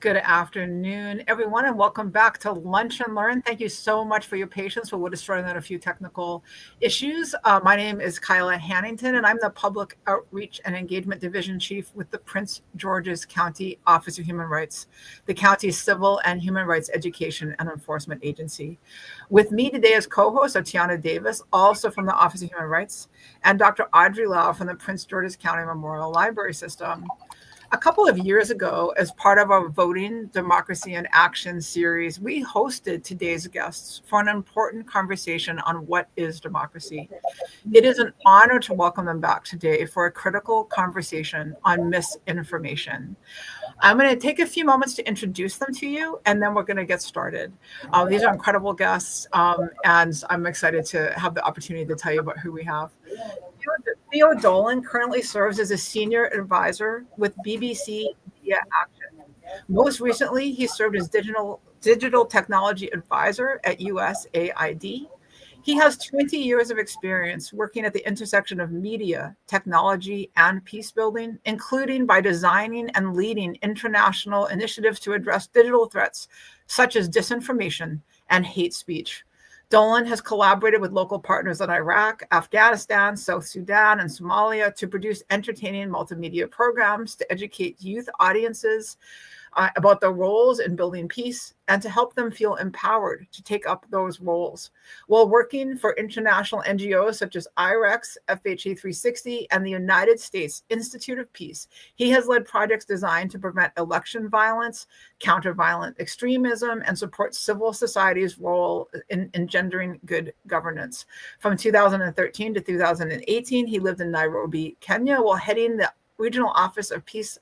Good afternoon, everyone, and welcome back to Lunch and Learn. Thank you so much for your patience. We're just running on a few technical issues. My name is Kyla Hannington, and I'm the Public Outreach and Engagement Division Chief with the Prince George's County Office of Human Rights, the county's civil and human rights education and enforcement agency. With me today as co-host are Tiana Davis, also from the Office of Human Rights, and Dr. Audrey Lau from the Prince George's County Memorial Library System. A couple of years ago, as part of our Voting, Democracy, and Action series, we hosted today's guests for an important conversation on what is democracy. It is an honor to welcome them back today for a critical conversation on misinformation. I'm going to take a few moments to introduce them to you, and then we're going to get started. These are incredible guests, and I'm excited to have the opportunity to tell you about who we have. Theo Dolan currently serves as a senior advisor with BBC Media Action. Most recently, he served as digital technology advisor at USAID. He has 20 years of experience working at the intersection of media, technology, and peace building, including by designing and leading international initiatives to address digital threats such as disinformation and hate speech. Dolan has collaborated with local partners in Iraq, Afghanistan, South Sudan, and Somalia to produce entertaining multimedia programs to educate youth audiences about their roles in building peace and to help them feel empowered to take up those roles. While working for international NGOs such as IREX, FHA 360, and the United States Institute of Peace, he has led projects designed to prevent election violence, counter violent extremism, and support civil society's role in engendering good governance. From 2013 to 2018, he lived in Nairobi, Kenya, while heading the regional office of PeaceTech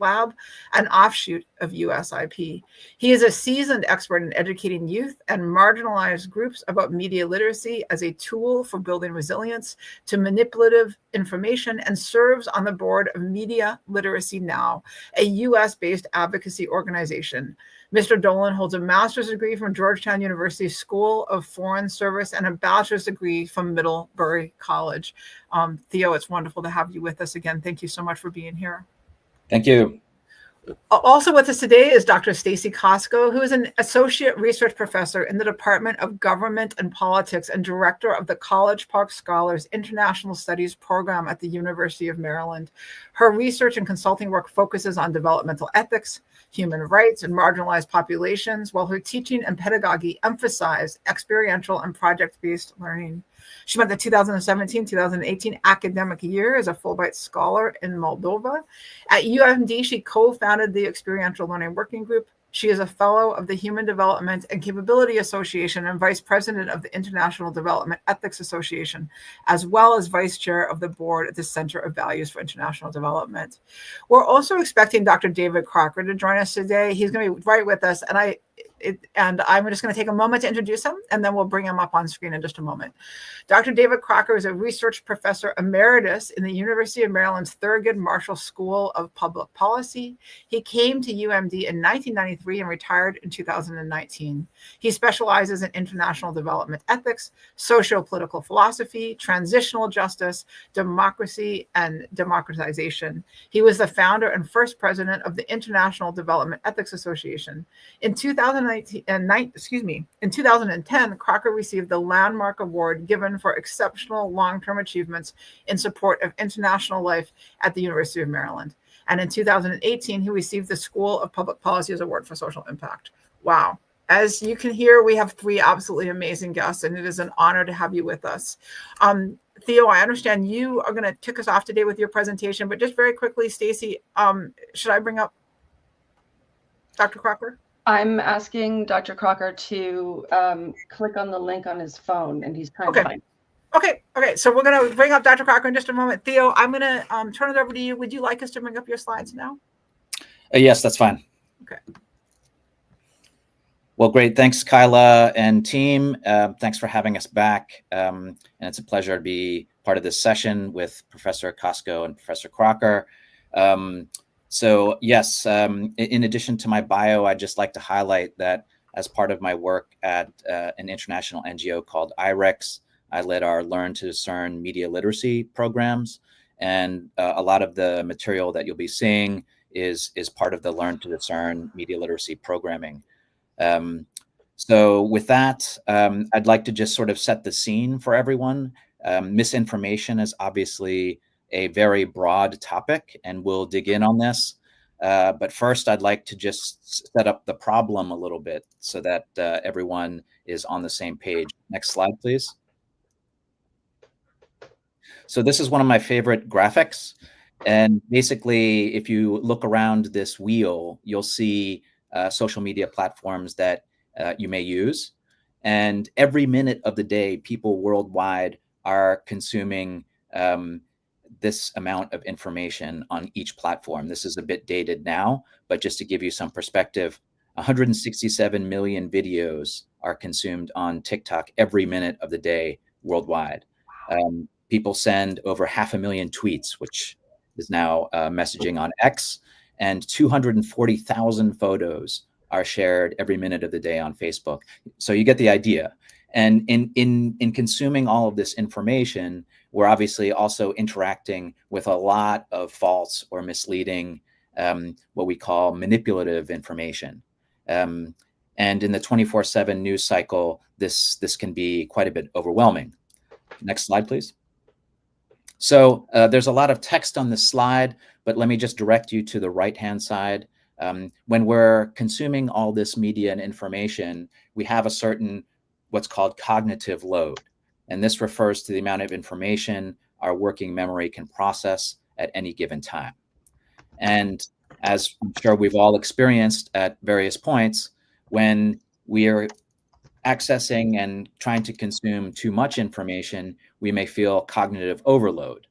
Lab, an offshoot of USIP. He is a seasoned expert in educating youth and marginalized groups about media literacy as a tool for building resilience to manipulative information, and serves on the board of Media Literacy Now, a US-based advocacy organization. Mr. Dolan holds a master's degree from Georgetown University School of Foreign Service and a bachelor's degree from Middlebury College. Theo, it's wonderful to have you with us again. Thank you so much for being here. Thank you. Also with us today is Dr. Stacy Kosko, who is an associate research professor in the Department of Government and Politics and director of the College Park Scholars International Studies program at the University of Maryland. Her research and consulting work focuses on developmental ethics, human rights, and marginalized populations, while her teaching and pedagogy emphasize experiential and project-based learning. She spent the 2017-2018 academic year as a Fulbright Scholar in Moldova. At UMD, she co-founded the Experiential Learning Working Group. She is a fellow of the Human Development and Capability Association and vice president of the International Development Ethics Association, as well as vice chair of the board at the Center of Values for International Development. We're also expecting Dr. David Crocker to join us today. He's going to be right with us, and I'm just going to take a moment to introduce him, and then we'll bring him up on screen in just a moment. Dr. David Crocker is a research professor emeritus in the University of Maryland's Thurgood Marshall School of Public Policy. He came to UMD in 1993 and retired in 2019. He specializes in international development ethics, socio-political philosophy, transitional justice, democracy, and democratization. He was the founder and first president of the International Development Ethics Association. In 2010, Crocker received the Landmark Award given for exceptional long-term achievements in support of international life at the University of Maryland. And in 2018, he received the School of Public Policy's Award for Social Impact. Wow. As you can hear, we have three absolutely amazing guests, and it is an honor to have you with us. Theo, I understand you are going to kick us off today with your presentation, but just very quickly, Stacy, should I bring up Dr. Crocker? I'm asking Dr. Crocker to click on the link on his phone, and he's trying to find it. Okay. So we're going to bring up Dr. Crocker in just a moment. Theo, I'm going to turn it over to you. Would you like us to bring up your slides now? Yes, that's fine. Okay. Well, great. Thanks, Kyla and team. Thanks for having us back. And it's a pleasure to be part of this session with Professor Kosko and Professor Crocker. So yes, in addition to my bio, I'd just like to highlight that as part of my work at an international NGO called IREX, I led our Learn to Discern media literacy programs. And a lot of the material that you'll be seeing is part of the Learn to Discern media literacy programming. So with that, I'd like to just sort of set the scene for everyone. Misinformation is obviously a very broad topic, and we'll dig in on this. But first, I'd like to just set up the problem a little bit so that everyone is on the same page. Next slide, please. So this is one of my favorite graphics. And basically, if you look around this wheel, you'll see social media platforms that you may use. And every minute of the day, people worldwide are consuming this amount of information on each platform. This is a bit dated now, but just to give you some perspective, 167 million videos are consumed on TikTok every minute of the day worldwide. People send over 500,000 tweets, which is now messaging on X, and 240,000 photos are shared every minute of the day on Facebook. So you get the idea. And in consuming all of this information, we're obviously also interacting with a lot of false or misleading, what we call manipulative information. And in the 24/7 news cycle, this can be quite a bit overwhelming. Next slide, please. So there's a lot of text on this slide, but let me just direct you to the right-hand side. When we're consuming all this media and information, we have a certain what's called cognitive load. And this refers to the amount of information our working memory can process at any given time. And as I'm sure we've all experienced at various points, when we are accessing and trying to consume too much information, we may feel cognitive overload.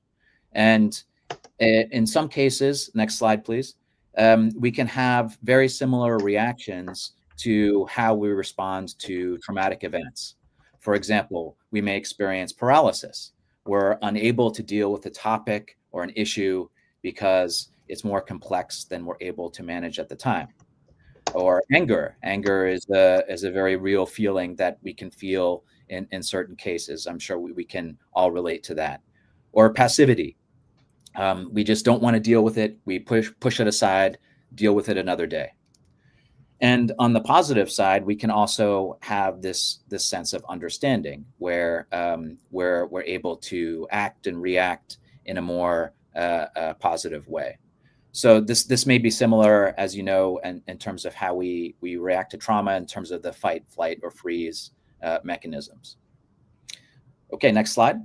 And in some cases, next slide, please, we can have very similar reactions to how we respond to traumatic events. For example, we may experience paralysis. We're unable to deal with a topic or an issue because it's more complex than we're able to manage at the time. Or anger. Anger is a very real feeling that we can feel in certain cases. I'm sure we can all relate to that. Or passivity. We just don't want to deal with it. We push it aside, deal with it another day. And on the positive side, we can also have this sense of understanding where we're able to act and react in a more positive way. So this may be similar, as you know, in terms of how we react to trauma in terms of the fight, flight, or freeze mechanisms. Okay, next slide.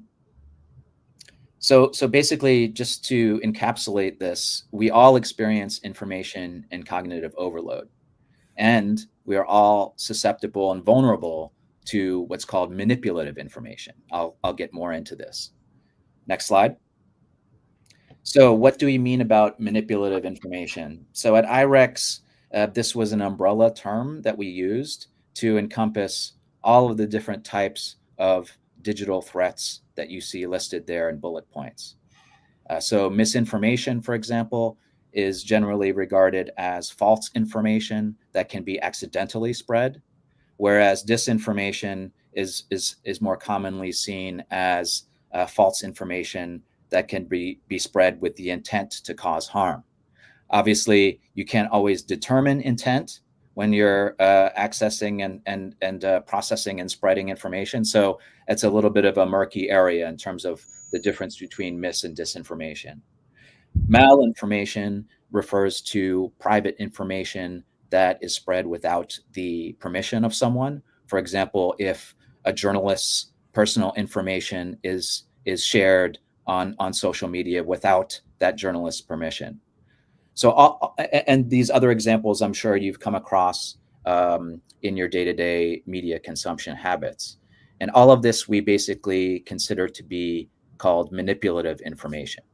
So basically, just to encapsulate this, we all experience information and cognitive overload. And we are all susceptible and vulnerable to what's called manipulative information. I'll get more into this. Next slide. So what do we mean about manipulative information? So at IREX, this was an umbrella term that we used to encompass all of the different types of digital threats that you see listed there in bullet points. So misinformation, for example, is generally regarded as false information that can be accidentally spread, whereas disinformation is more commonly seen as false information that can be spread with the intent to cause harm. Obviously, you can't always determine intent when you're accessing and processing and spreading information. So it's a little bit of a murky area in terms of the difference between mis and disinformation. Malinformation refers to private information that is spread without the permission of someone. For example, if a journalist's personal information is shared on social media without that journalist's permission. So, and these other examples, I'm sure you've come across in your day-to-day media consumption habits. And all of this we basically consider to be called manipulative information.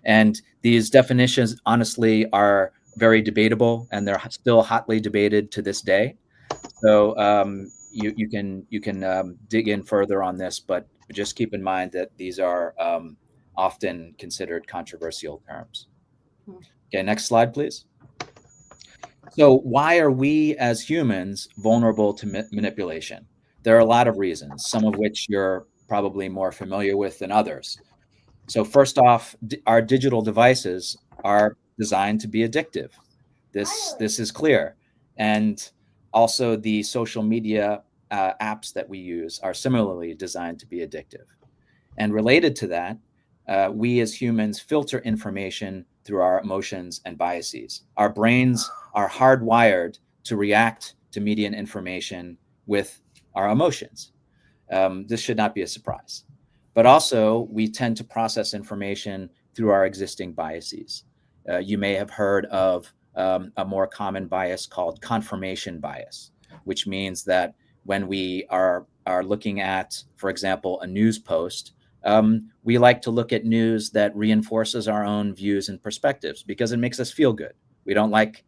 And these definitions, honestly, are very debatable, and they're still hotly debated to this day. So you can dig in further on this, but just keep in mind that these are often considered controversial terms. Okay, next slide, please. So why are we as humans vulnerable to manipulation? There are a lot of reasons, some of which you're probably more familiar with than others. So first off, our digital devices are designed to be addictive. This is clear. And also the social media apps that we use are similarly designed to be addictive. And related to that, we as humans filter information through our emotions and biases. Our brains are hardwired to react to media and information with our emotions. This should not be a surprise. But also, we tend to process information through our existing biases. You may have heard of a more common bias called confirmation bias, which means that when we are looking at, for example, a news post, we like to look at news that reinforces our own views and perspectives because it makes us feel good. We don't like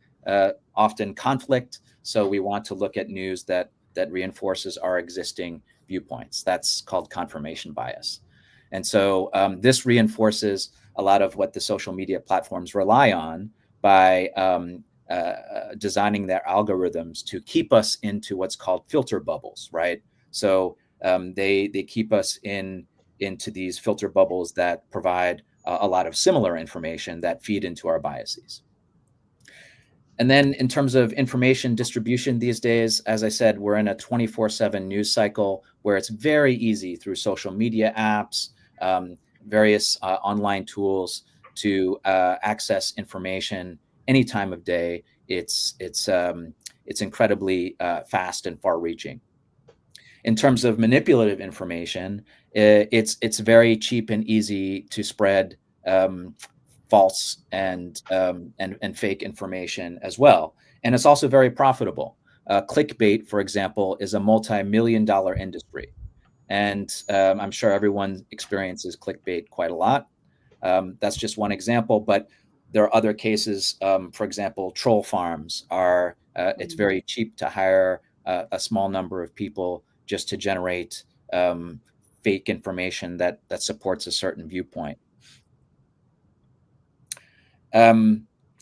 often conflict, so we want to look at news that reinforces our existing viewpoints. That's called confirmation bias. And so this reinforces a lot of what the social media platforms rely on by designing their algorithms to keep us into what's called filter bubbles, right? So they keep us into these filter bubbles that provide a lot of similar information that feed into our biases. And then in terms of information distribution these days, as I said, we're in a 24/7 news cycle where it's very easy through social media apps, various online tools to access information any time of day. It's incredibly fast and far-reaching. In terms of manipulative information, it's very cheap and easy to spread false and fake information as well. And it's also very profitable. Clickbait, for example, is a multi-million-dollar industry. And I'm sure everyone experiences clickbait quite a lot. That's just one example, but there are other cases. For example, troll farms are, it's very cheap to hire a small number of people just to generate fake information that supports a certain viewpoint.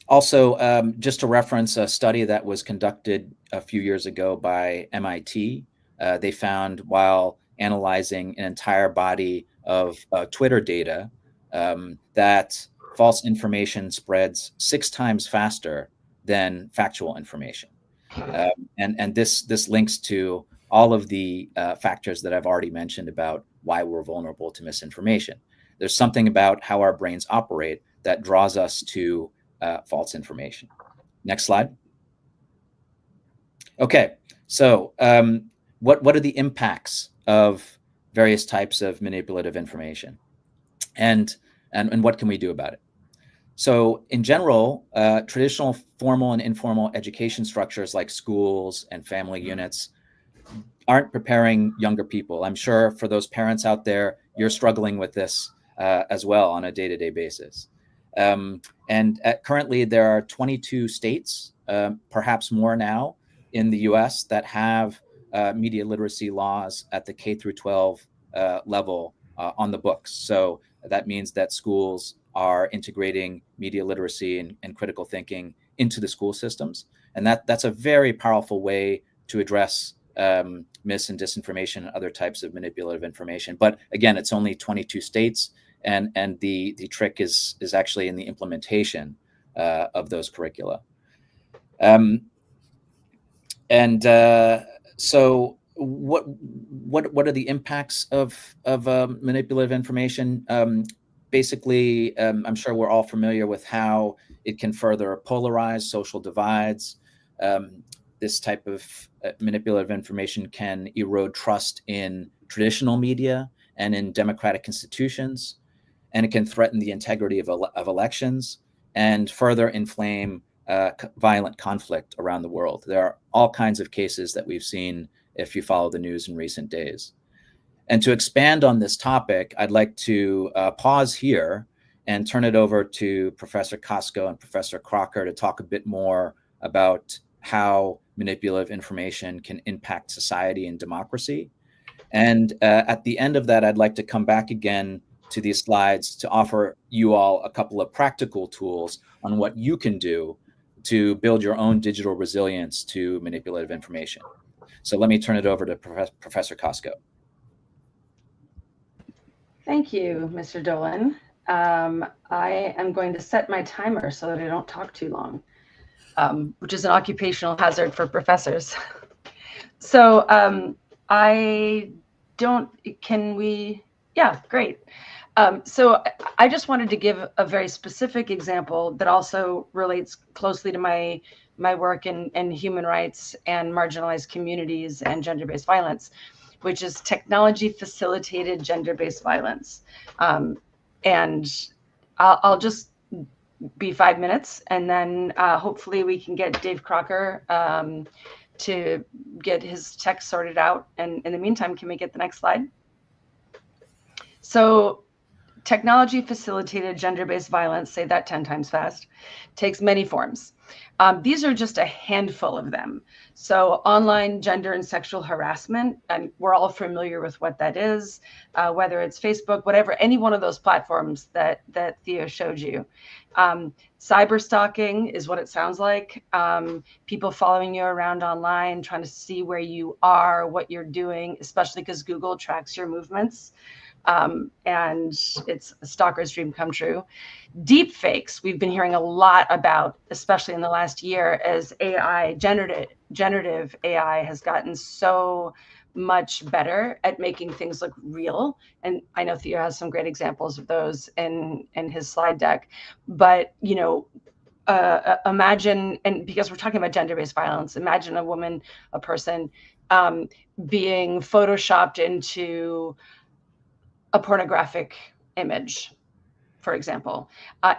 Also, just to reference a study that was conducted a few years ago by MIT, they found while analyzing an entire body of Twitter data that false information spreads 6 times faster than factual information. And this links to all of the factors that I've already mentioned about why we're vulnerable to misinformation. There's something about how our brains operate that draws us to false information. Next slide. Okay, so what are the impacts of various types of manipulative information, and what can we do about it? So in general, traditional formal and informal education structures like schools and family units aren't preparing younger people. I'm sure for those parents out there, you're struggling with this as well on a day-to-day basis. Currently, there are 22 states, perhaps more now, in the US that have media literacy laws at the K through 12 level on the books. So that means that schools are integrating media literacy and critical thinking into the school systems. And that's a very powerful way to address mis and disinformation and other types of manipulative information. But again, it's only 22 states, and the trick is actually in the implementation of those curricula. So what are the impacts of manipulative information? Basically, I'm sure we're all familiar with how it can further polarize social divides. This type of manipulative information can erode trust in traditional media and in democratic institutions, and it can threaten the integrity of elections and further inflame violent conflict around the world. There are all kinds of cases that we've seen if you follow the news in recent days. And to expand on this topic, I'd like to pause here and turn it over to Professor Kosko and Professor Crocker to talk a bit more about how manipulative information can impact society and democracy. And at the end of that, I'd like to come back again to these slides to offer you all a couple of practical tools on what you can do to build your own digital resilience to manipulative information. So let me turn it over to Professor Kosko. Thank you, Mr. Dolan. I am going to set my timer so that I don't talk too long, which is an occupational hazard for professors. So yeah, great. So I just wanted to give a very specific example that also relates closely to my work in human rights and marginalized communities and gender-based violence, which is technology-facilitated gender-based violence. And I'll just be 5 minutes, and then hopefully we can get Dave Crocker to get his text sorted out. And in the meantime, can we get the next slide? So technology-facilitated gender-based violence, say that 10 times fast, takes many forms. These are just a handful of them. So online gender and sexual harassment, and we're all familiar with what that is, whether it's Facebook, whatever, any one of those platforms that Theo showed you. Cyber stalking is what it sounds like. People following you around online, trying to see where you are, what you're doing, especially because Google tracks your movements. And it's a stalker's dream come true. Deep fakes, we've been hearing a lot about, especially in the last year, as AI, generative AI has gotten so much better at making things look real. And I know Theo has some great examples of those in his slide deck. But, you know, imagine, and because we're talking about gender-based violence, imagine a woman, a person being photoshopped into a pornographic image, for example.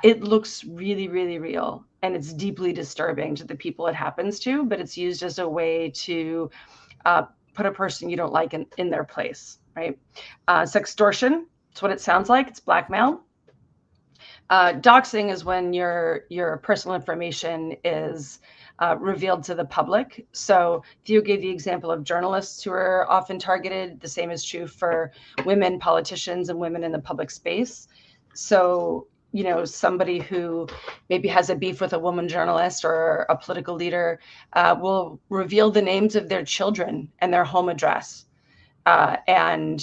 It looks really, really real, and it's deeply disturbing to the people it happens to, but it's used as a way to put a person you don't like in their place, right? Sextortion, it's what it sounds like. It's blackmail. Doxing is when your personal information is revealed to the public. So Theo gave the example of journalists who are often targeted. The same is true for women politicians and women in the public space. So, you know, somebody who maybe has a beef with a woman journalist or a political leader will reveal the names of their children and their home address. And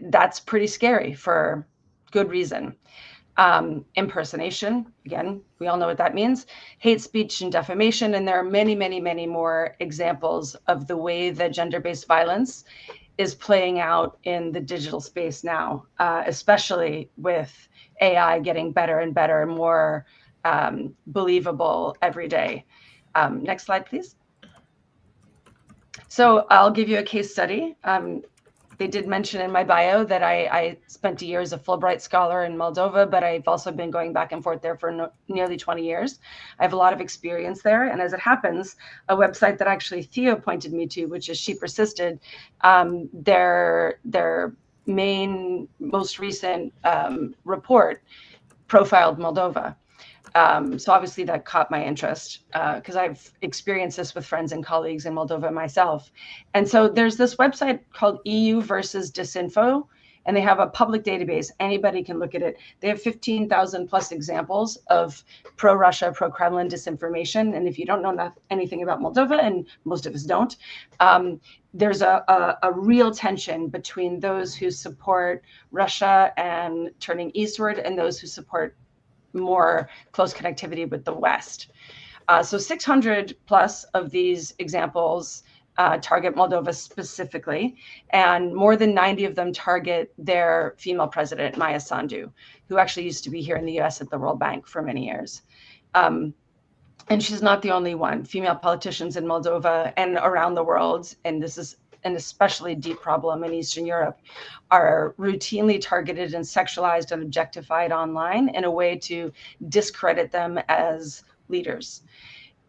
that's pretty scary for good reason. Impersonation, again, we all know what that means. Hate speech and defamation, and there are many, many, many more examples of the way that gender-based violence is playing out in the digital space now, especially with AI getting better and better and more believable every day. Next slide, please. So I'll give you a case study. They did mention in my bio that I spent a year as a Fulbright scholar in Moldova, but I've also been going back and forth there for nearly 20 years. I have a lot of experience there. And as it happens, a website that actually Theo pointed me to, which is She Persisted, their main, most recent report profiled Moldova. So obviously that caught my interest because I've experienced this with friends and colleagues in Moldova myself. And so there's this website called EU versus Disinfo, and they have a public database. Anybody can look at it. They have 15,000 plus examples of pro-Russia, pro-Kremlin disinformation. And if you don't know anything about Moldova, and most of us don't, there's a real tension between those who support Russia and turning eastward and those who support more close connectivity with the West. So 600 plus of these examples target Moldova specifically, and more than 90 of them target their female president, Maya Sandu, who actually used to be here in the US at the World Bank for many years. And she's not the only one. Female politicians in Moldova and around the world, and this is an especially deep problem in Eastern Europe, are routinely targeted and sexualized and objectified online in a way to discredit them as leaders.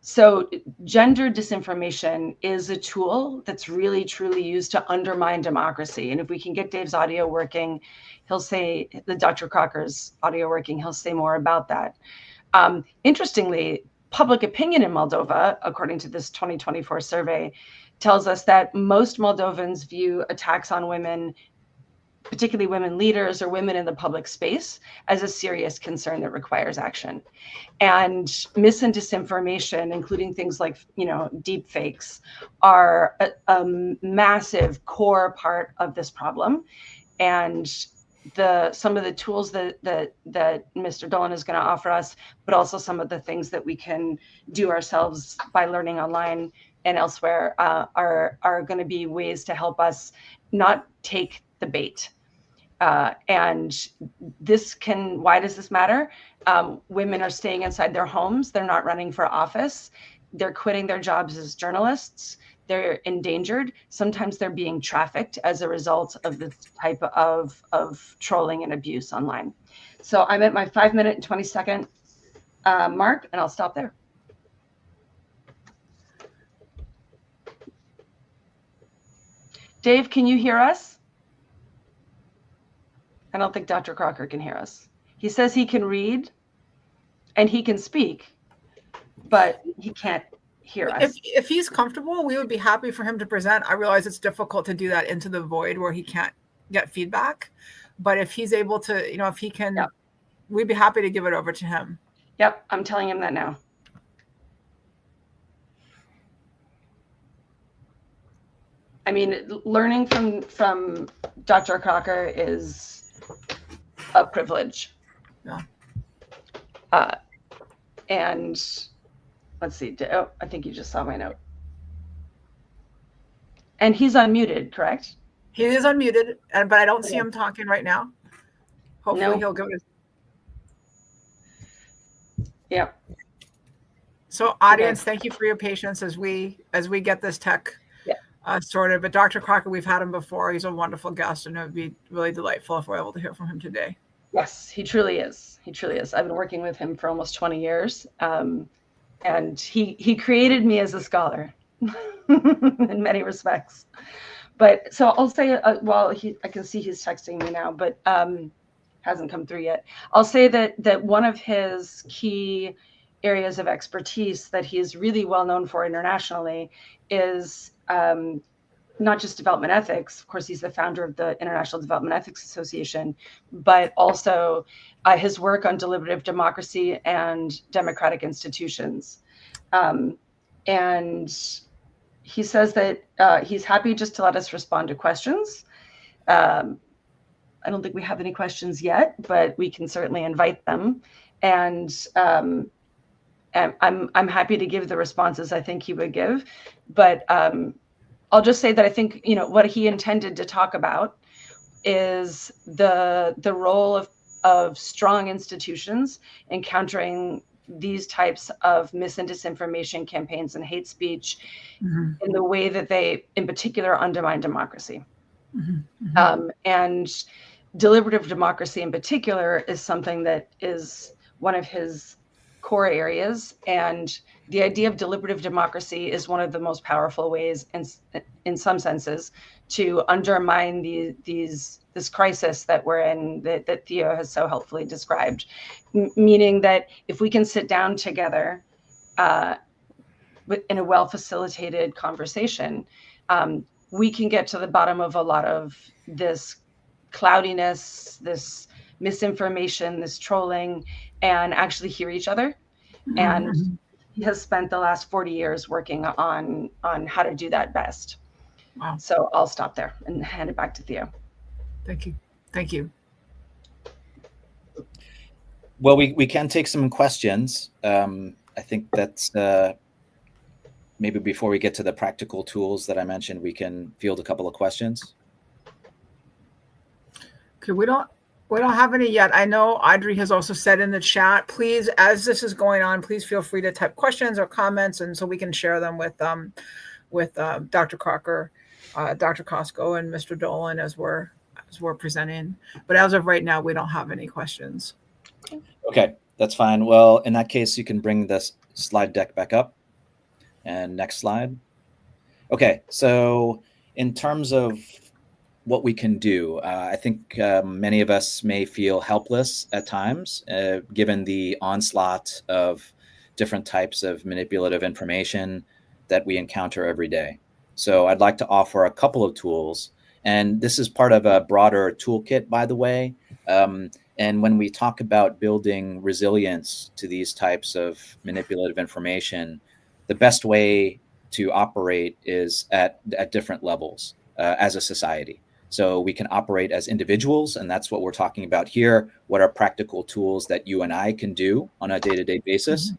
So gender disinformation is a tool that's really, truly used to undermine democracy. And if we can get Dave's audio working, he'll say, the Dr. Crocker's audio working, he'll say more about that. Interestingly, public opinion in Moldova, according to this 2024 survey, tells us that most Moldovans view attacks on women, particularly women leaders or women in the public space, as a serious concern that requires action. And mis and disinformation, including things like, you know, deep fakes, are a massive core part of this problem. And some of the tools that Mr. Dolan is going to offer us, but also some of the things that we can do ourselves by learning online and elsewhere are going to be ways to help us not take the bait. And why does this matter? Women are staying inside their homes. They're not running for office. They're quitting their jobs as journalists. They're endangered. Sometimes they're being trafficked as a result of this type of trolling and abuse online. So I'm at my 5-minute and 20-second mark, and I'll stop there. Dave, can you hear us? I don't think Dr. Crocker can hear us. He says he can read and he can speak, but he can't hear us. If he's comfortable, we would be happy for him to present. I realize it's difficult to do that into the void where he can't get feedback, but if he's able to, if he can, yep, we'd be happy to give it over to him. Yep, I'm telling him that now. I mean, learning from Dr. Crocker is a privilege. Yeah. And let's see. Oh, I think you just saw my note. And he's unmuted, correct? He is unmuted, but I don't see him talking right now. Hopefully he'll go to. Yep. So audience, thank you for your patience as we get this tech sorted. But Dr. Crocker, we've had him before. He's a wonderful guest, and it would be really delightful if we're able to hear from him today. Yes, he truly is. He truly is. I've been working with him for almost 20 years. And he created me as a scholar in many respects. But so I'll say, I can see he's texting me now, but hasn't come through yet. I'll say that one of his key areas of expertise that he's really well known for internationally is not just development ethics. Of course, he's the founder of the International Development Ethics Association, but also his work on deliberative democracy and democratic institutions. And he says that he's happy just to let us respond to questions. I don't think we have any questions yet, but we can certainly invite them. And I'm happy to give the responses I think he would give. But I'll just say that I think, what he intended to talk about is the role of strong institutions in countering these types of mis and disinformation campaigns and hate speech in the way that they, in particular, undermine democracy. And deliberative democracy in particular is something that is one of his core areas. And the idea of deliberative democracy is one of the most powerful ways, in some senses, to undermine this crisis that we're in, that Theo has so helpfully described. Meaning that if we can sit down together in a well-facilitated conversation, we can get to the bottom of a lot of this cloudiness, this misinformation, this trolling, and actually hear each other. And he has spent the last 40 years working on how to do that best. Wow. So I'll stop there and hand it back to Theo. Thank you. Thank you. Well, we can take some questions. I think that's maybe before we get to the practical tools that I mentioned, we can field a couple of questions. Okay, we don't have any yet. I know Audrey has also said in the chat, please, as this is going on, please feel free to type questions or comments, and so we can share them with Dr. Crocker, Dr. Kosko, and Mr. Dolan as we're presenting. But as of right now, we don't have any questions. Okay, that's fine. Well, in that case, you can bring this slide deck back up. And next slide. Okay, so in terms of what we can do, I think many of us may feel helpless at times, given the onslaught of different types of manipulative information that we encounter every day. So I'd like to offer a couple of tools. And this is part of a broader toolkit, by the way. And when we talk about building resilience to these types of manipulative information, the best way to operate is at different levels as a society. So we can operate as individuals, and that's what we're talking about here. What are practical tools that you and I can do on a day-to-day basis?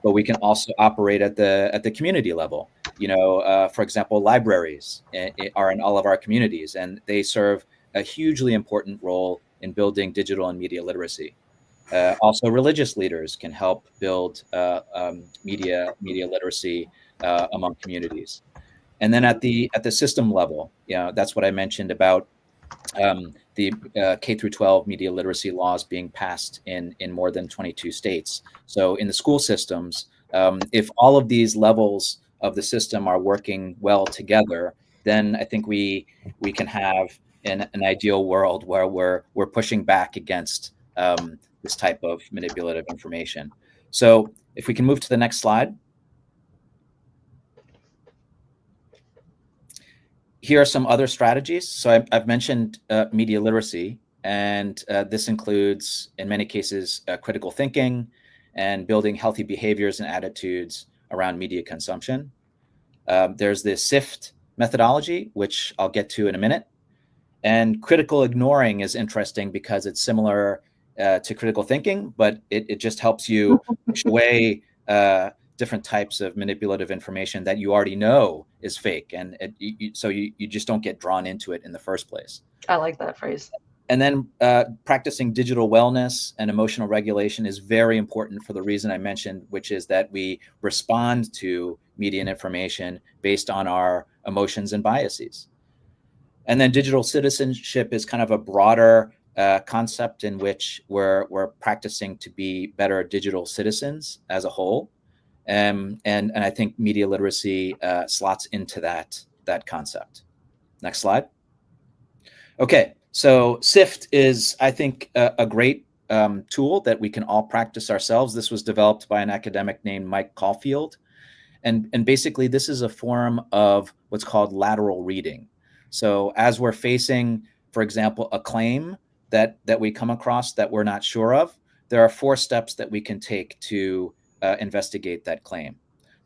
But we can also operate at the community level. For example, libraries are in all of our communities, and they serve a hugely important role in building digital and media literacy. Also, religious leaders can help build media literacy among communities. And then at the system level, that's what I mentioned about the K through 12 media literacy laws being passed in more than 22 states. So in the school systems, if all of these levels of the system are working well together, then I think we can have an ideal world where we're pushing back against this type of manipulative information. So if we can move to the next slide. Here are some other strategies. So I've mentioned media literacy, and this includes, in many cases, critical thinking and building healthy behaviors and attitudes around media consumption. There's the SIFT methodology, which I'll get to in a minute. And critical ignoring is interesting because it's similar to critical thinking, but it just helps you push away different types of manipulative information that you already know is fake, and so you just don't get drawn into it in the first place. I like that phrase. And then practicing digital wellness and emotional regulation is very important for the reason I mentioned, which is that we respond to media and information based on our emotions and biases. And then digital citizenship is kind of a broader concept in which we're practicing to be better digital citizens as a whole. And I think media literacy slots into that concept. Next slide. Okay, so SIFT is, I think, a great tool that we can all practice ourselves. This was developed by an academic named Mike Caulfield. And basically, this is a form of what's called lateral reading. So as we're facing, for example, a claim that we come across that we're not sure of, there are 4 steps that we can take to investigate that claim.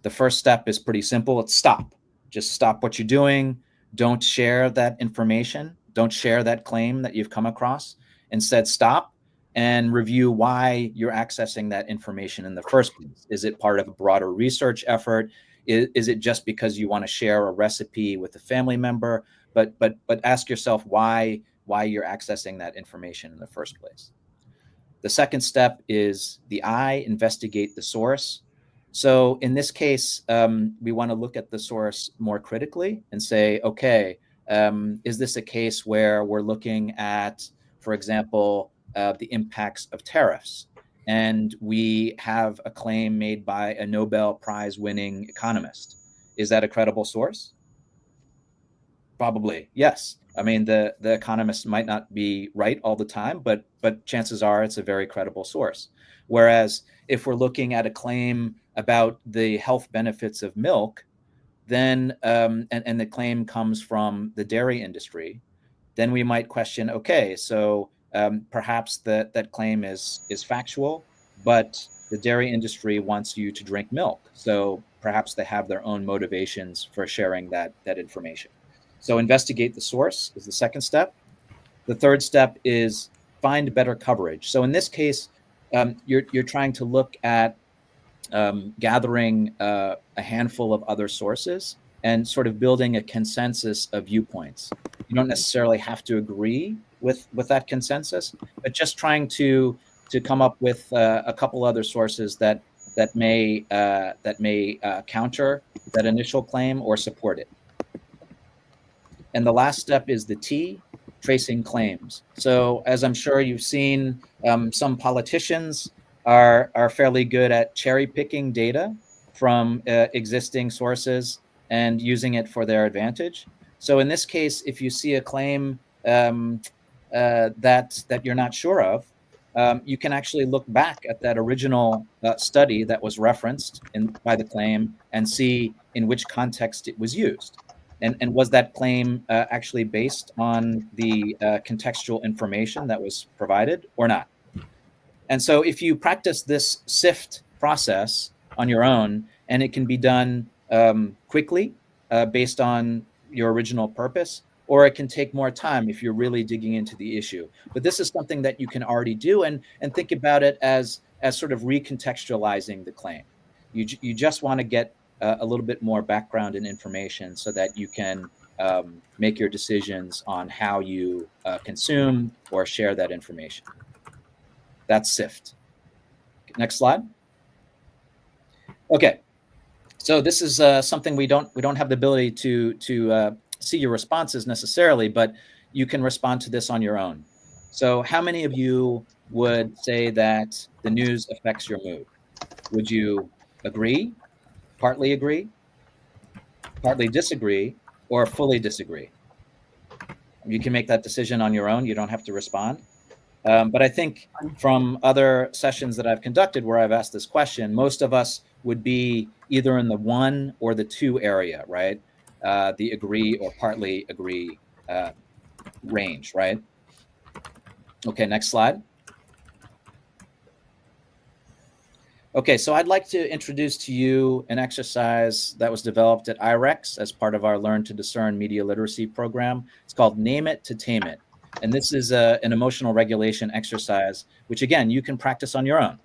The first step is pretty simple. It's stop. Just stop what you're doing. Don't share that information. Don't share that claim that you've come across. Instead, stop and review why you're accessing that information in the first place. Is it part of a broader research effort? Is it just because you want to share a recipe with a family member? But ask yourself why you're accessing that information in the first place. The second step is the I, investigate the source. So in this case, we want to look at the source more critically and say, okay, is this a case where we're looking at, for example, the impacts of tariffs? And we have a claim made by a Nobel Prize winning economist. Is that a credible source? Probably, yes. I mean, the economist might not be right all the time, but chances are it's a very credible source. Whereas if we're looking at a claim about the health benefits of milk, then and the claim comes from the dairy industry, then we might question, okay, so perhaps that claim is factual, but the dairy industry wants you to drink milk. So perhaps they have their own motivations for sharing that information. So investigate the source is the second step. The third step is find better coverage. So in this case, you're trying to look at gathering a handful of other sources and sort of building a consensus of viewpoints. You don't necessarily have to agree with that consensus, but just trying to come up with a couple other sources that may counter that initial claim or support it. And the last step is the T, tracing claims. So as I'm sure you've seen, some politicians are fairly good at cherry picking data from existing sources and using it for their advantage. So in this case, if you see a claim that you're not sure of, you can actually look back at that original study that was referenced by the claim and see in which context it was used. And was that claim actually based on the contextual information that was provided or not? And so if you practice this SIFT process on your own, and it can be done quickly based on your original purpose, or it can take more time if you're really digging into the issue. But this is something that you can already do, and think about it as sort of recontextualizing the claim. You just want to get a little bit more background and information so that you can make your decisions on how you consume or share that information. That's SIFT. Next slide. Okay, so this is something we don't have the ability to see your responses necessarily, but you can respond to this on your own. So how many of you would say that the news affects your mood? Would you agree, partly disagree, or fully disagree? You can make that decision on your own. You don't have to respond. But I think from other sessions that I've conducted where I've asked this question, most of us would be either in the 1 or the 2 area, right? The agree or partly agree range, right? Okay, next slide. Okay, so I'd like to introduce to you an exercise that was developed at IREX as part of our Learn to Discern Media Literacy program. It's called Name It to Tame It. And this is an emotional regulation exercise, which again, you can practice on your own.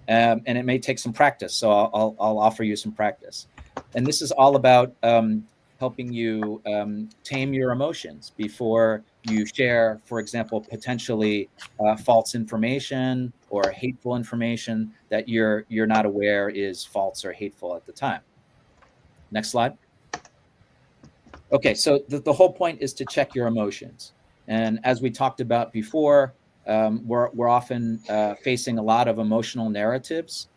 And it may take some practice, so I'll offer you some practice. And this is all about helping you tame your emotions before you share, for example, potentially false information or hateful information that you're not aware is false or hateful at the time. Next slide. Okay, so the whole point is to check your emotions. And as we talked about before, we're often facing a lot of emotional narratives,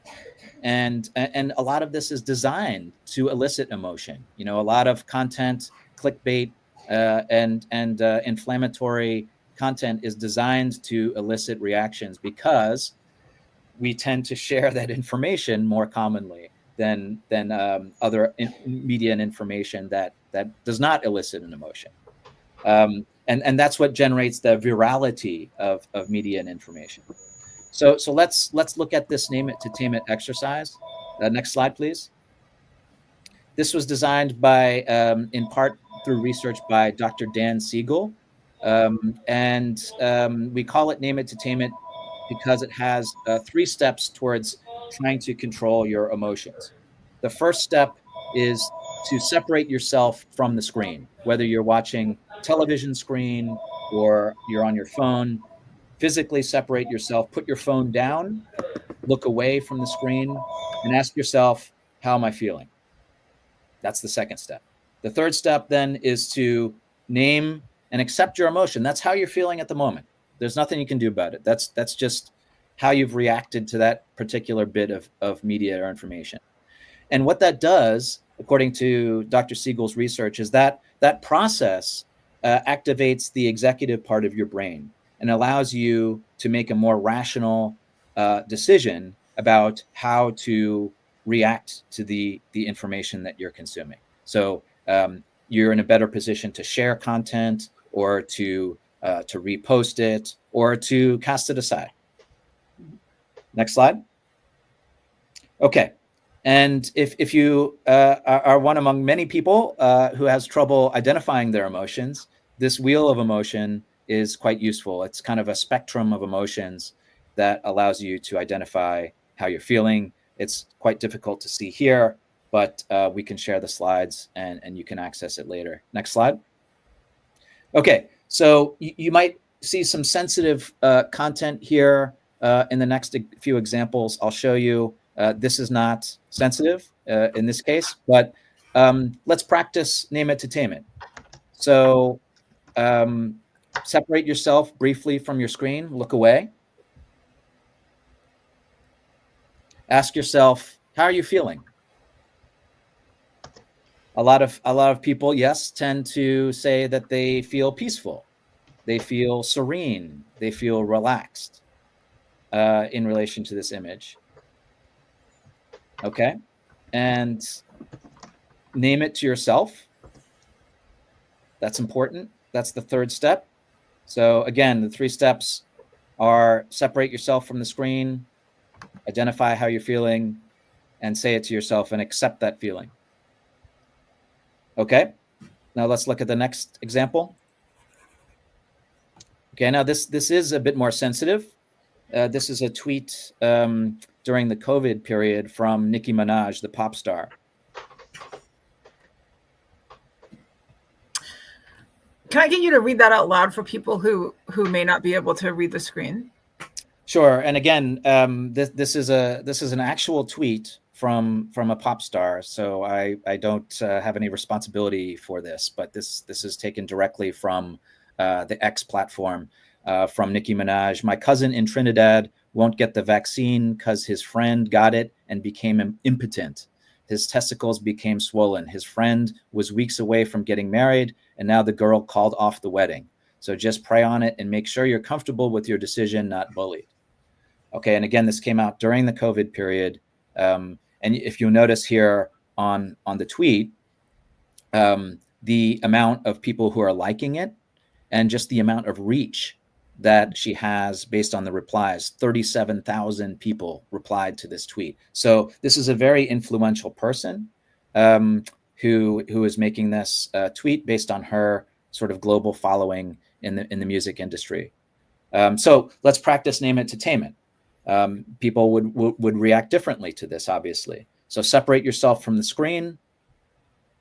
and a lot of this is designed to elicit emotion. You know, a lot of content, clickbait, and inflammatory content is designed to elicit reactions because we tend to share that information more commonly than other media and information that does not elicit an emotion. And that's what generates the virality of media and information. So let's look at this Name It to Tame It exercise. Next slide, please. This was designed by, in part through research by Dr. Dan Siegel. We call it Name It to Tame It because it has 3 steps towards trying to control your emotions. The first step is to separate yourself from the screen, whether you're watching television screen or you're on your phone. Physically separate yourself, put your phone down, look away from the screen, and ask yourself, how am I feeling? That's the second step. The third step then is to name and accept your emotion. That's how you're feeling at the moment. There's nothing you can do about it. That's just how you've reacted to that particular bit of media or information. And what that does, according to Dr. Siegel's research, is that process activates the executive part of your brain and allows you to make a more rational decision about how to react to the information that you're consuming. So you're in a better position to share content or to repost it or to cast it aside. Next slide. Okay. And if you are one among many people who has trouble identifying their emotions, this wheel of emotion is quite useful. It's kind of a spectrum of emotions that allows you to identify how you're feeling. It's quite difficult to see here, but we can share the slides and you can access it later. Next slide. Okay, so you might see some sensitive content here in the next few examples. I'll show you. This is not sensitive in this case, but let's practice Name It to Tame It. So separate yourself briefly from your screen, look away. Ask yourself, how are you feeling? A lot of people, yes, tend to say that they feel peaceful. They feel serene. They feel relaxed in relation to this image. Okay, and name it to yourself. That's important. That's the third step. So again, the 3 steps are separate yourself from the screen, identify how you're feeling, and say it to yourself and accept that feeling. Okay, now let's look at the next example. Okay, now this is a bit more sensitive. This is a tweet during the COVID period from Nicki Minaj, the pop star. Can I get you to read that out loud for people who may not be able to read the screen? Sure. And again, this is an actual tweet from a pop star, so I don't have any responsibility for this, but this is taken directly from the X platform, from Nicki Minaj. My cousin in Trinidad won't get the vaccine because his friend got it and became impotent. His testicles became swollen. His friend was weeks away from getting married, and now the girl called off the wedding. So just pray on it and make sure you're comfortable with your decision, not bullied. Okay, and again, this came out during the COVID period. And if you notice here on the tweet, the amount of people who are liking it and just the amount of reach that she has based on the replies, 37,000 people replied to this tweet. So this is a very influential person who is making this tweet based on her sort of global following in the music industry. So let's practice name it to tame it. People would react differently to this, obviously. So separate yourself from the screen,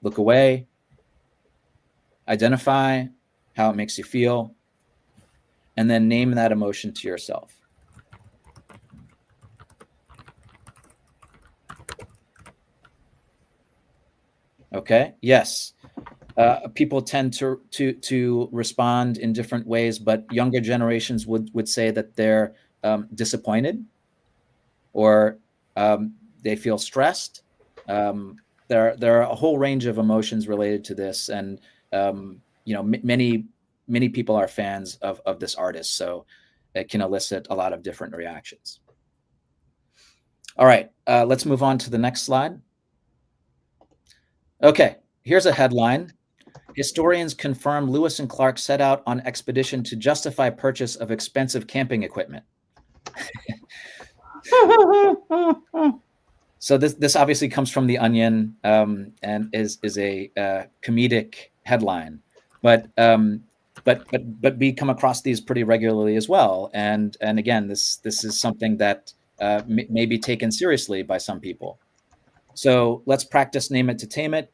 look away, identify how it makes you feel, and then name that emotion to yourself. Okay, yes. People tend to respond in different ways, but younger generations would say that they're disappointed, or they feel stressed. There are a whole range of emotions related to this, and many people are fans of this artist, so it can elicit a lot of different reactions. All right, let's move on to the next slide. Okay, here's a headline. Historians confirm Lewis and Clark set out on expedition to justify purchase of expensive camping equipment. So this obviously comes from The Onion, and is a comedic headline, but we come across these pretty regularly as well. And again, this is something that may be taken seriously by some people. So let's practice name it to tame it.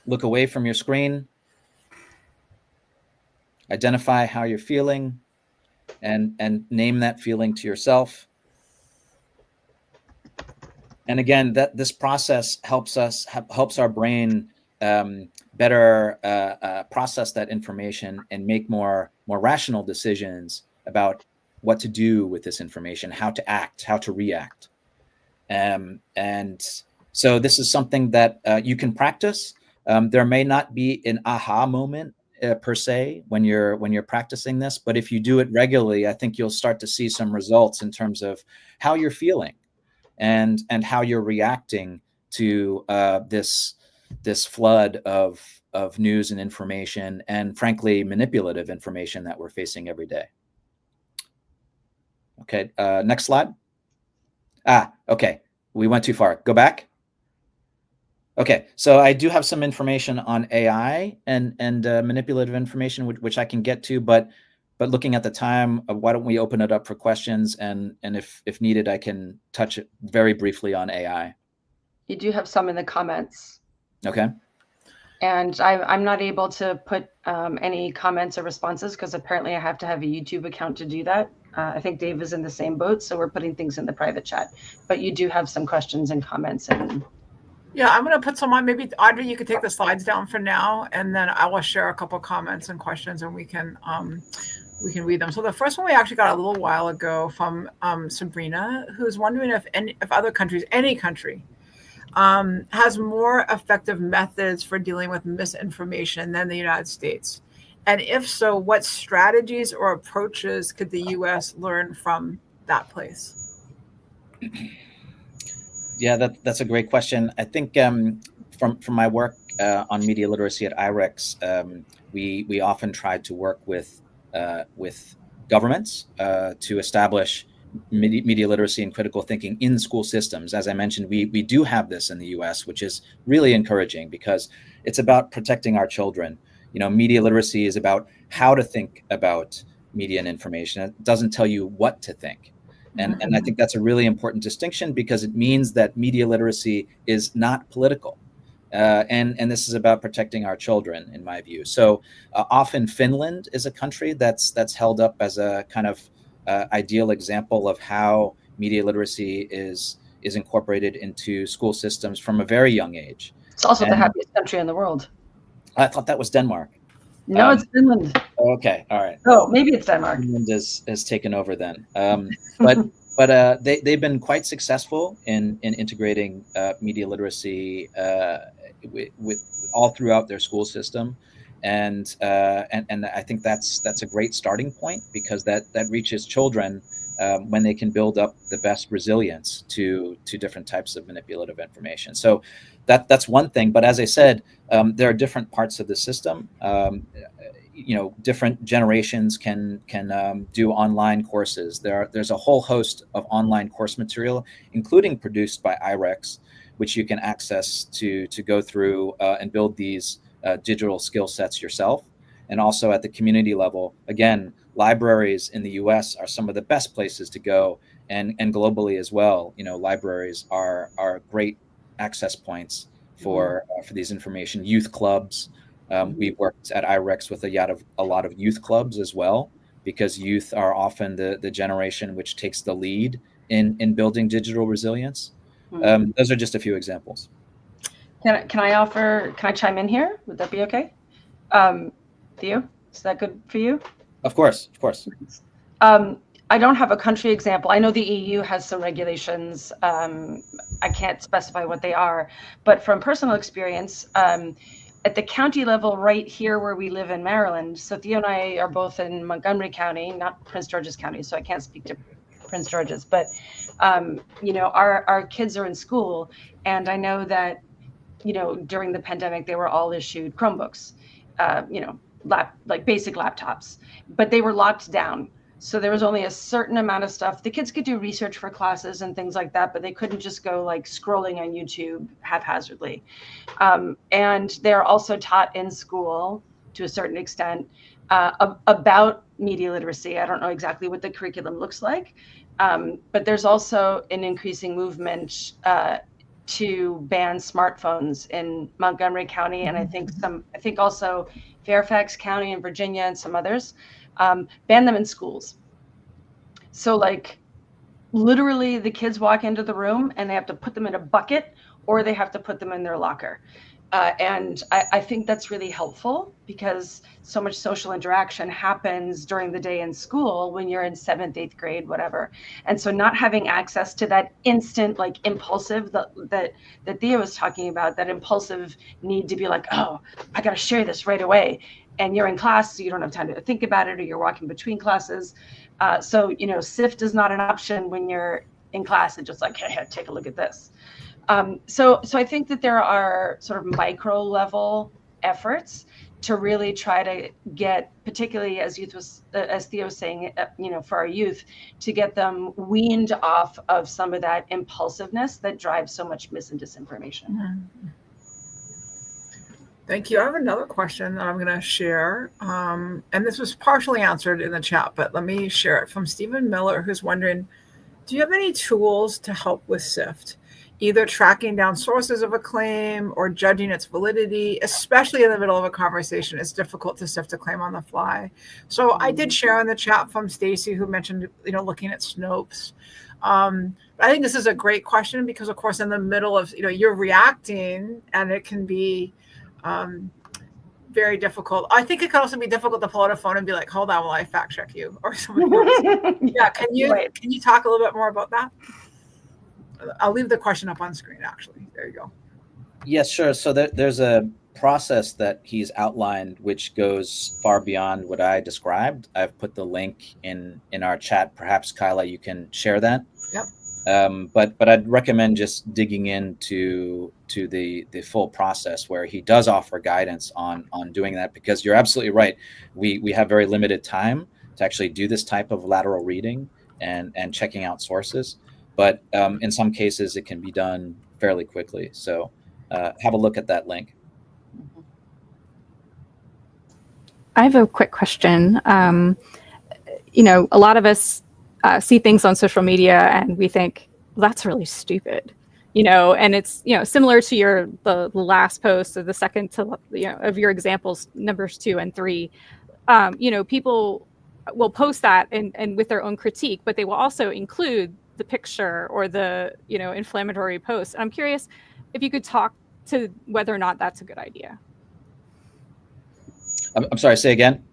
Look away from your screen. Identify how you're feeling, and name that feeling to yourself. And again, this process helps our brain better process that information and make more rational decisions about what to do with this information, how to act, how to react. And so this is something that you can practice. There may not be an aha moment per se when you're practicing this, but if you do it regularly, I think you'll start to see some results in terms of how you're feeling and how you're reacting to this flood of news and information, and frankly, manipulative information that we're facing every day. Okay, next slide. Okay, we went too far. Go back. Okay, so I do have some information on AI and manipulative information, which I can get to, but looking at the time, why don't we open it up for questions, and if needed, I can touch it very briefly on AI. You do have some in the comments. Okay. And I'm not able to put any comments or responses because apparently I have to have a YouTube account to do that. I think Dave is in the same boat, so we're putting things in the private chat. But you do have some questions and comments. And yeah, I'm going to put some on. Maybe Audrey, you could take the slides down for now, and then I will share a couple comments and questions, and we can read them. So the first one we actually got a little while ago from Sabrina, who's wondering if other countries, any country, has more effective methods for dealing with misinformation than the United States. And if so, what strategies or approaches could the U.S. learn from that place? Yeah, that's a great question. I think from my work on media literacy at IREX, we often tried to work with governments to establish media literacy and critical thinking in school systems. As I mentioned, we do have this in the US, which is really encouraging because it's about protecting our children. Media literacy is about how to think about media and information. It doesn't tell you what to think. And I think that's a really important distinction, because it means that media literacy is not political. And this is about protecting our children, in my view. So often Finland is a country that's held up as a kind of ideal example of how media literacy is incorporated into school systems from a very young age. It's also the happiest country in the world. I thought that was Denmark. No, it's Finland. Okay, all right. Oh, maybe it's Denmark. Finland has taken over then. But they've been quite successful in integrating media literacy with all throughout their school system, and I think that's a great starting point, because that reaches children when they can build up the best resilience to different types of manipulative information. So that's one thing. But as I said, there are different parts of the system. Different generations can do online courses. There's a whole host of online course material, including produced by IREX, which you can access to go through and build these digital skill sets yourself. And also at the community level, again, libraries in the US are some of the best places to go, and globally as well. Libraries are great access points for these information. Youth clubs. We've worked at IREX with a lot of youth clubs as well, because youth are often the generation which takes the lead in building digital resilience. Those are just a few examples. Can I chime in here? Would that be okay? Theo, is that good for you? Of course. I don't have a country example. I know the EU has some regulations. I can't specify what they are, but from personal experience, at the county level, right here where we live in Maryland. So Theo and I are both in Montgomery County, not Prince George's County, so I can't speak to Prince George's, but our kids are in school, and I know that during the pandemic they were all issued Chromebooks, like basic laptops, but they were locked down. So there was only a certain amount of stuff. The kids could do research for classes and things like that, but they couldn't just go like scrolling on YouTube haphazardly. And they're also taught in school to a certain extent about media literacy. I don't know exactly what the curriculum looks like, but there's also an increasing movement to ban smartphones in Montgomery County, and I think also Fairfax County in Virginia and some others. Ban them in schools. So like literally the kids walk into the room and they have to put them in a bucket, or they have to put them in their locker. And I think that's really helpful, because so much social interaction happens during the day in school when you're in 7th, 8th grade, whatever. And so not having access to that instant, like impulsive that Theo was talking about, that impulsive need to be like, oh, I got to share this right away. And you're in class, so you don't have time to think about it, or you're walking between classes. So SIFT is not an option when you're in class and just like, hey, take a look at this. So I think that there are sort of micro level efforts to really try to get, particularly as Theo was saying, for our youth, to get them weaned off of some of that impulsiveness that drives so much mis and disinformation. Mm-hmm. Thank you. I have another question that I'm going to share. And this was partially answered in the chat, but let me share it from Stephen Miller, who's wondering, do you have any tools to help with SIFT, either tracking down sources of a claim or judging its validity, especially in the middle of a conversation? It's difficult to sift a claim on the fly. So I did share in the chat from Stacy, who mentioned, looking at Snopes. But I think this is a great question, because of course, in the middle of, you're reacting, and it can be very difficult. I think it can also be difficult to pull out a phone and be like, hold on while I fact check you, or somebody else. Yeah. Can you talk a little bit more about that? I'll leave the question up on screen, actually. There you go. Yes, sure. So there's a process that he's outlined, which goes far beyond what I described. I've put the link in our chat. Perhaps, Kyla, you can share that. Yep. But I'd recommend just digging into the full process, where he does offer guidance on doing that, because you're absolutely right. We have very limited time to actually do this type of lateral reading and checking out sources. But in some cases, it can be done fairly quickly. So have a look at that link. I have a quick question. A lot of us see things on social media and we think, well, that's really stupid, and it's, similar to the last post or the second to, of your examples, numbers 2 and 3. People will post that and with their own critique, but they will also include the picture or the, inflammatory post. I'm curious if you could talk to whether or not that's a good idea. I'm sorry, say again.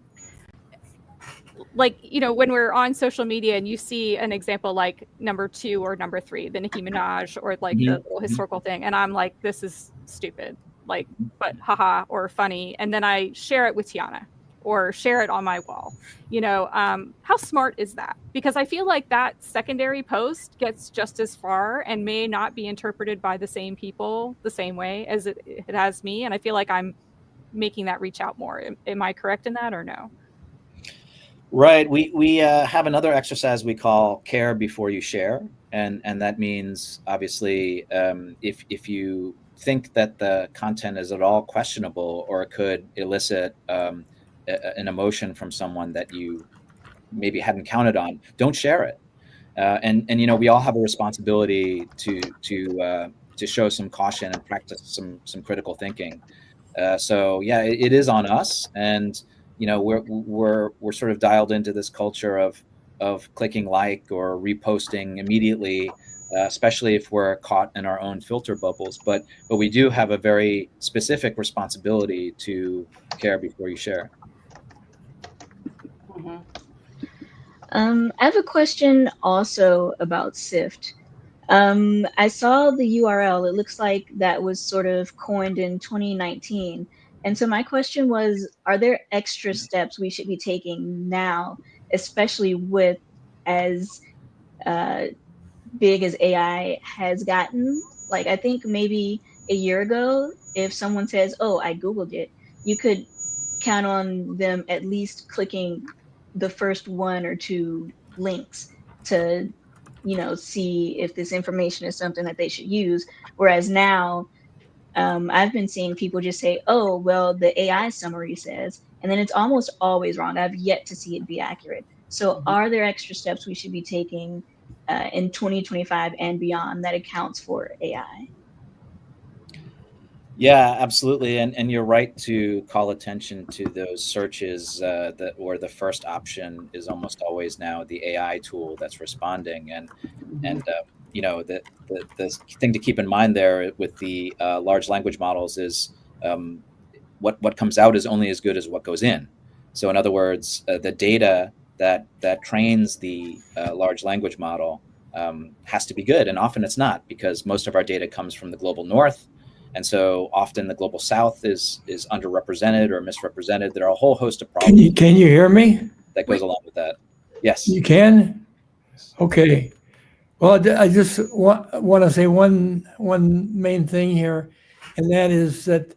Like, when we're on social media and you see an example like number 2 or number 3, the Nicki Minaj or like the little historical thing, and I'm like, this is stupid, like, but haha, or funny, and then I share it with Tiana or share it on my wall. How smart is that? Because I feel like that secondary post gets just as far and may not be interpreted by the same people the same way as it has me, and I feel like I'm making that reach out more. Am I correct in that or no? Right. We have another exercise we call care before you share. And that means, obviously, if you think that the content is at all questionable or could elicit an emotion from someone that you maybe hadn't counted on, don't share it. And we all have a responsibility to show some caution and practice some critical thinking. So yeah, it is on us. And we're sort of dialed into this culture of clicking like or reposting immediately, especially if we're caught in our own filter bubbles. But we do have a very specific responsibility to care before you share. Mm-hmm. I have a question also about SIFT. I saw the URL. It looks like that was sort of coined in 2019. And so my question was, are there extra steps we should be taking now, especially with as big as AI has gotten? Like, I think maybe a year ago, if someone says, oh, I Googled it, you could count on them at least clicking the first 1 or 2 links to see if this information is something that they should use. Whereas now, I've been seeing people just say, oh, well, the AI summary says, and then it's almost always wrong. I've yet to see it be accurate. So are there extra steps we should be taking in 2025 and beyond that accounts for AI? Yeah, absolutely. And you're right to call attention to those searches that where the first option is almost always now the AI tool that's responding. And the thing to keep in mind there with the large language models is what comes out is only as good as what goes in. So in other words, the data that trains the large language model has to be good. And often it's not, because most of our data comes from the global north. And so often the global south is underrepresented or misrepresented. There are a whole host of problems. Can you hear me? That goes along with that. Yes. You can? Okay. Well, I just want to say one main thing here, and that is that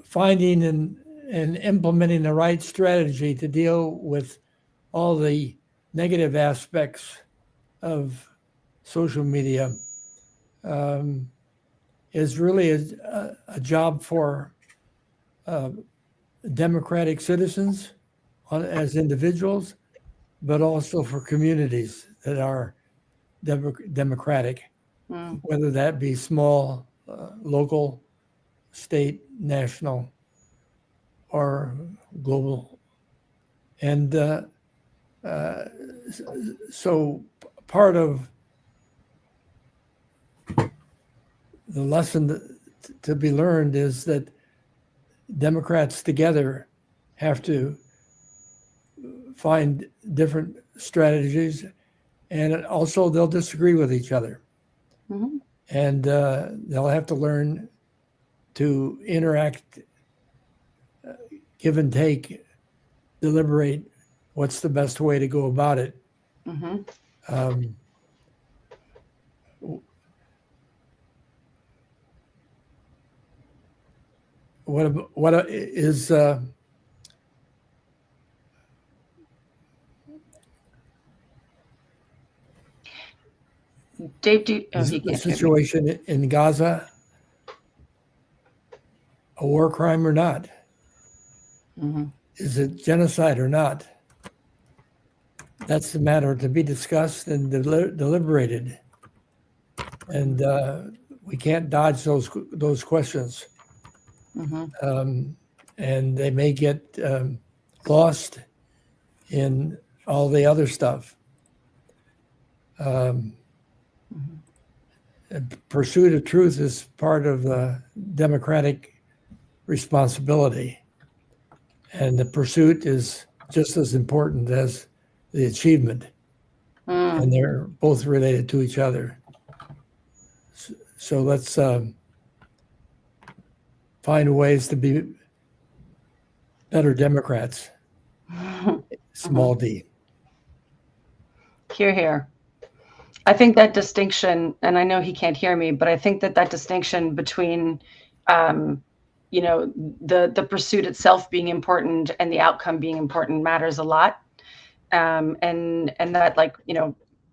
finding and implementing the right strategy to deal with all the negative aspects of social media is really a job for democratic citizens as individuals, but also for communities that are democratic, whether that be small, local, state, national, or global. And so part of the lesson to be learned is that Democrats together have to find different strategies, and also they'll disagree with each other. Mm-hmm. And they'll have to learn to interact, give and take, deliberate what's the best way to go about it. Mm-hmm. What is Dave, the situation in Gaza a war crime or not? Mm-hmm. Is it genocide or not? That's the matter to be discussed and deliberated. And we can't dodge those questions. Mm-hmm. And they may get lost in all the other stuff. Pursuit of truth is part of the democratic responsibility. And the pursuit is just as important as the achievement. And they're both related to each other. So let's find ways to be better Democrats, small d. Hear, hear. I think that distinction, and I know he can't hear me, but I think that distinction between, the pursuit itself being important and the outcome being important matters a lot. And that, like,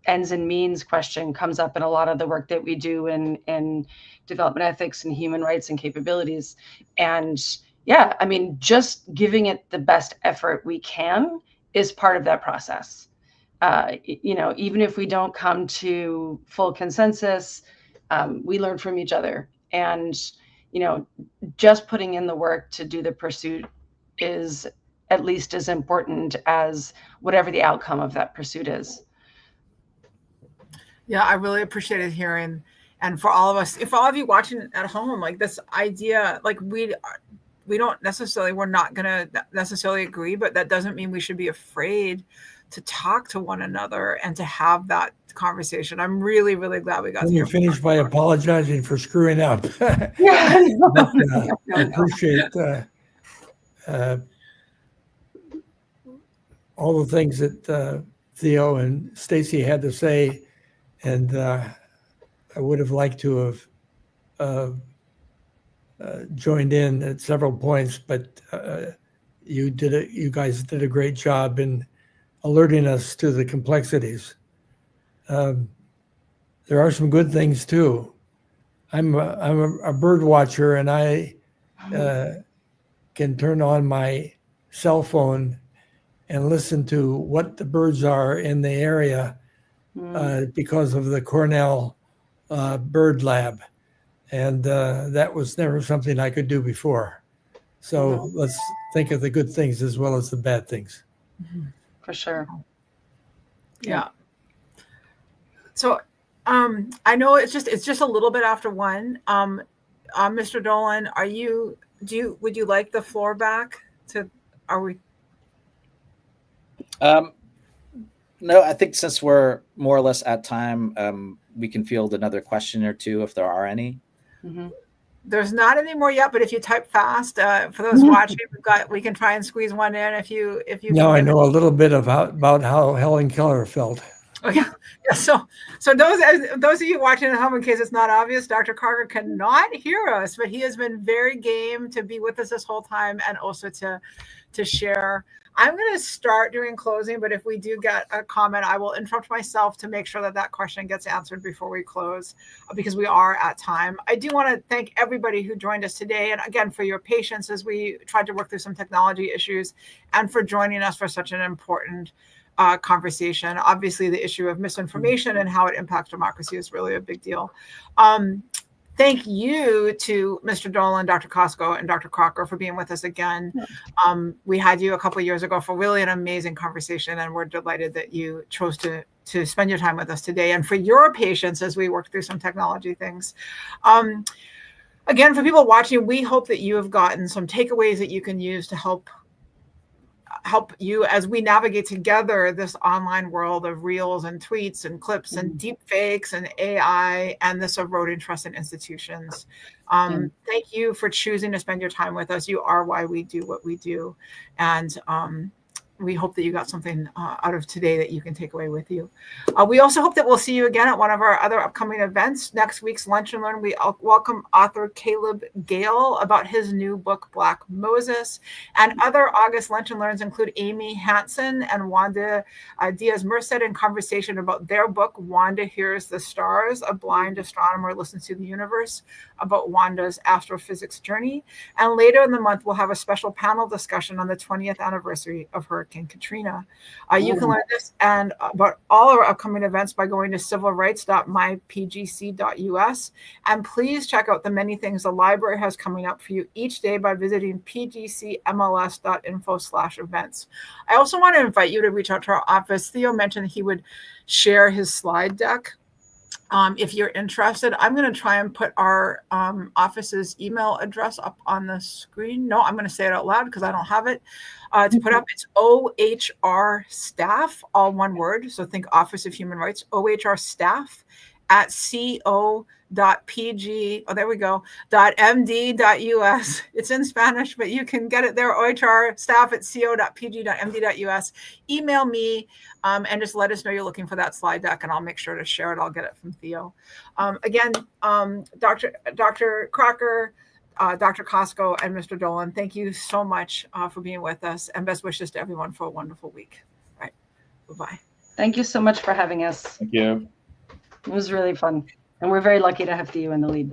ends and means question comes up in a lot of the work that we do in development ethics and human rights and capabilities. And yeah, I mean, just giving it the best effort we can is part of that process. Even if we don't come to full consensus, we learn from each other. And, just putting in the work to do the pursuit is at least as important as whatever the outcome of that pursuit is. Yeah, I really appreciated hearing. And for all of us, if all of you watching at home, like this idea, like we're not going to necessarily agree, but that doesn't mean we should be afraid to talk to one another and to have that conversation. I'm really, really glad we got When you finish by apologizing for screwing up. Yeah, I appreciate all the things that Theo and Stacy had to say, and I would have liked to have joined in at several points, but you guys did a great job in alerting us to the complexities. There are some good things too. I'm a bird watcher, and I can turn on my cell phone and listen to what the birds are in the area because of the Cornell Bird Lab. And that was never something I could do before. So let's think of the good things as well as the bad things. For sure. Yeah. So I know it's just a little bit after 1. Mr. Dolan, would you like the floor back? No, I think since we're more or less at time, we can field another question or two if there are any. Mm-hmm. There's not any more yet, but if you type fast, for those watching, we can try and squeeze one in if you. Now I know a little bit about how Helen Keller felt. Oh yeah. So those of you watching at home, in case it's not obvious, Dr. Crocker cannot hear us, but he has been very game to be with us this whole time and also to share. I'm going to start doing closing, but if we do get a comment, I will interrupt myself to make sure that question gets answered before we close, because we are at time. I do want to thank everybody who joined us today. And again, for your patience as we tried to work through some technology issues, and for joining us for such an important conversation. Obviously, the issue of misinformation and how it impacts democracy is really a big deal. Thank you to Mr. Dolan, Dr. Kosko, and Dr. Crocker for being with us again. We had you a couple of years ago for really an amazing conversation, and we're delighted that you chose to spend your time with us today, and for your patience as we work through some technology things. Again, for people watching, we hope that you have gotten some takeaways that you can use to help you as we navigate together this online world of reels and tweets and clips and deep fakes and AI and this eroding trust in institutions. Thank you for choosing to spend your time with us. You are why we do what we do. And we hope that you got something out of today that you can take away with you. We also hope that we'll see you again at one of our other upcoming events. Next week's Lunch and Learn, we welcome author Caleb Gale about his new book, Black Moses. And other August Lunch and Learns include Amy Hansen and Wanda Diaz-Merced in conversation about their book, Wanda Hears the Stars, A Blind Astronomer Listens to the Universe, about Wanda's astrophysics journey. And later in the month, we'll have a special panel discussion on the 20th anniversary of Hurricane Katrina. You can learn this and about all our upcoming events by going to civilrights.mypgc.us. And please check out the many things the library has coming up for you each day by visiting pgcmls.info/events. I also want to invite you to reach out to our office. Theo mentioned he would share his slide deck. If you're interested, I'm going to try and put our office's email address up on the screen. No, I'm going to say it out loud because I don't have it to put up. It's OHR staff, all one word. So think Office of Human Rights, OHR staff at co.pg, oh, there we go, .md.us. It's in Spanish, but you can get it there, OHR staff at co.pg.md.us. Email me and just let us know you're looking for that slide deck, and I'll make sure to share it. I'll get it from Theo. Again, Dr. Crocker, Dr. Kosko, and Mr. Dolan, thank you so much for being with us, and best wishes to everyone for a wonderful week. All right, bye-bye. Thank you so much for having us. Thank you. It was really fun. And we're very lucky to have Theo in the lead.